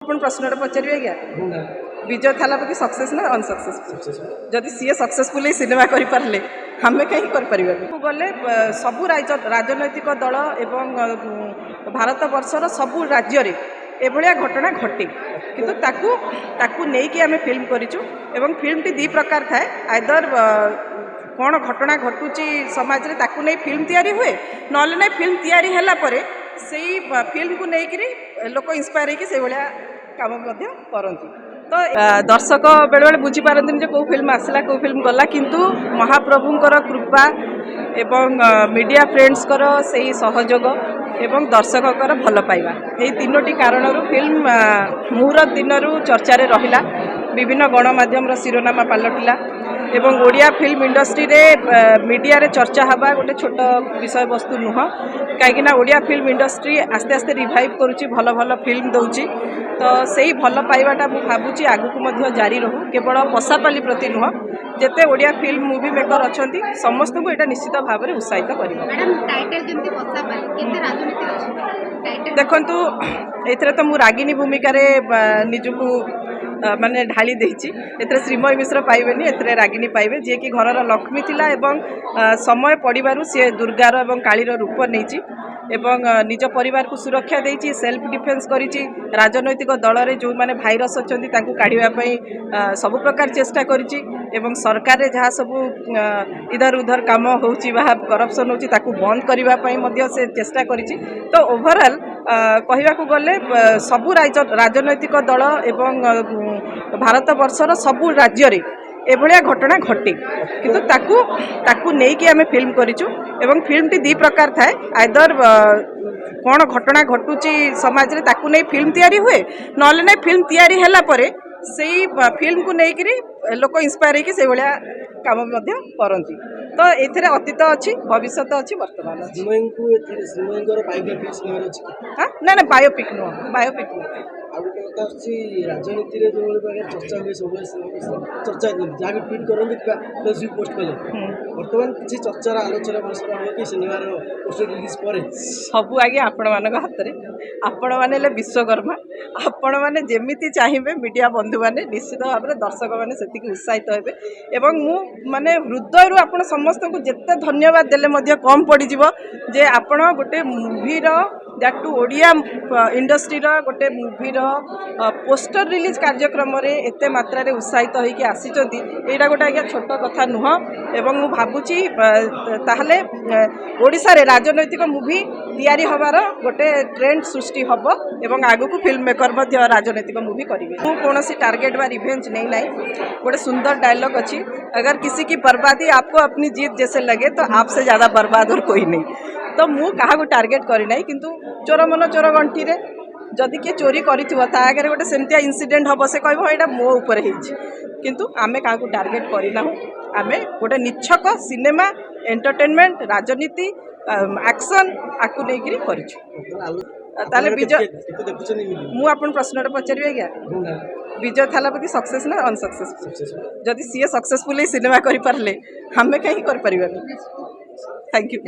आपण प्रश्न पचारि आज्ञा विजय थालापति सक्सेस ना अनसक्सेसफुल जदि सी सक्सेसफुल सिनेमा करें आम कहीं गले सबू राजनैतिक दल एवं भारत वर्षर सबू राज्य एभलिया घटना घटे किंतु ताकू नहीं आम फिल्म करूँ एवं फिल्म टी दी प्रकार थाए आइदर कौन घटना घटुची समाज रे ताकू नहीं फिल्म तैयारी हुए नले ना फिल्म तैयारी हैला परे से फिल्म को लेकर लोक इंस्पायर होकर से भाया काम करती तो दर्शक बेले बेले बुझीपारती कौ फिल्म आसला कौ फिल्म गला किंतु महाप्रभुंकर कृपा एवं मीडिया फ्रेंड्सकर से सहयोग एवं दर्शकर भल पाइबा यही तीनोटी कारण फिल्म मुहूर्त दिन चर्चार रहिला विभिन्न गणमाध्यम शिरोनामा पलटिला एवं ओडिया फिल्म इंडस्ट्री रे मीडिया रे चर्चा हवा गोटे छोट विषय वस्तु नुह कहीं ओडिया फिल्म इंडस्ट्री आस्ते आस्ते रिवाइव करुच्ची भल भल फिल्म दौची तो से भल पाइबाटा मु भावुची आगु जारी रहू केवल पशापाली प्रति नुह जिते ओडिया फिल्म मूवी मेकर अच्छा समस्त को यहाँ निश्चित भाव में उत्साहित कर देखु ये तो मु रागिनी भूमिका निजक माने ढाली देछि एथरे श्रीमय मिश्र पाइबेनी एथरे रागिनी पाइबे जे कि घरर लक्ष्मी थिला एवं समय पड़िबारु से दुर्गार एवं कालीर रूप नेछि एवं निज परिवार को सुरक्षा देछि सेल्फ डिफेन्स करिछि राजनैतिक दल रे जो माने भाइरस अछंती ताकू काढिबा पई सब प्रकार चेष्टा करिछि एवं सरकार रे जहाँ सब इधर उधर काम होउछि बा करप्शन होउछि ताकू बंद करिबा पई मध्य से चेष्टा करिछि तो ओवरऑल कहवा को गले सबू राजनैतिक दल एवं भारत वर्षर सबू राज्य रे एभलिया घटना घटे किंतु ताकू नहीं कि आम फिल्म करूँ एवं फिल्म टी दी प्रकार थाए आइदर कौन घटना घटुची समाज रे ताकू नहीं फिल्म तैयारी हुए नले ना फिल्म तैयारी हैला परे से फिल्म को लेकर लोक इंस्पायर होकर से भाया काम करती तो ये अतीत अच्छी भविष्य अच्छी वर्तमान ना ना बायोपिक नुह बायोपिक नुह राजनीति चर्चा हुए सब चर्चा जहाँ भी ट्वीट करते पोस्ट कले बर्तमान किसी चर्चार आलोचना कि सिनेमार पोस्टर रिलीज पर सब आगे आपण मान हाथ में आपण मैंने विश्वकर्मा आपण मैंने जमी चाहिए मीडिया बंधु मैंने निश्चित भाव में दर्शक मैंने से उत्साहित हे एवं मु माने हृदय आपण समस्त को जिते धन्यवाद देले कम पड़ज जे आपण गोटे मूवीर दैट टू ओडिया इंडस्ट्री गोटे मूवीर पोस्टर रिलीज कार्यक्रम एत मात्रा रे उत्साहित होकर आसीचंती एटा गोटे आज्ञा छोट कथा नुह एवं मु भाबुची ताहले ओडिशा रे राजनैतिक मूवी तैयारी हबार गोटे ट्रेंड सृष्टि हब एवं आगु को फिल्म मेकर मध्य राजनैतिक मूवी करेंगे मु कौन टारगेट व रिवेंज नहीं लाई गोटे सुंदर डायलॉग अच्छी अगर किसी की बर्बादी आपको अपनी जीत जैसे लगे तो आपसे ज़्यादा बर्बाद और कोई नहीं तो मु क्या टारगेट करना किंतु चोर मन चोर गंठी रे जदि किए चोरी करे गोटे सेमतिया इनसीडेंट हम से कह यहाँ मो उपर किंतु आमे क्या टारगेट करना आमे गोटे निछक सिनेमा एंटरटेनमेंट राजनीति एक्शन आपको लेकर कर विजय मु आपण प्रश्न पचारि आज्ञा विजय थालापति सक्सेस ना अनसक्सेसफुल जदि सी सक्सेसफुल सिनेमा करें आम कहीं थैंक यू।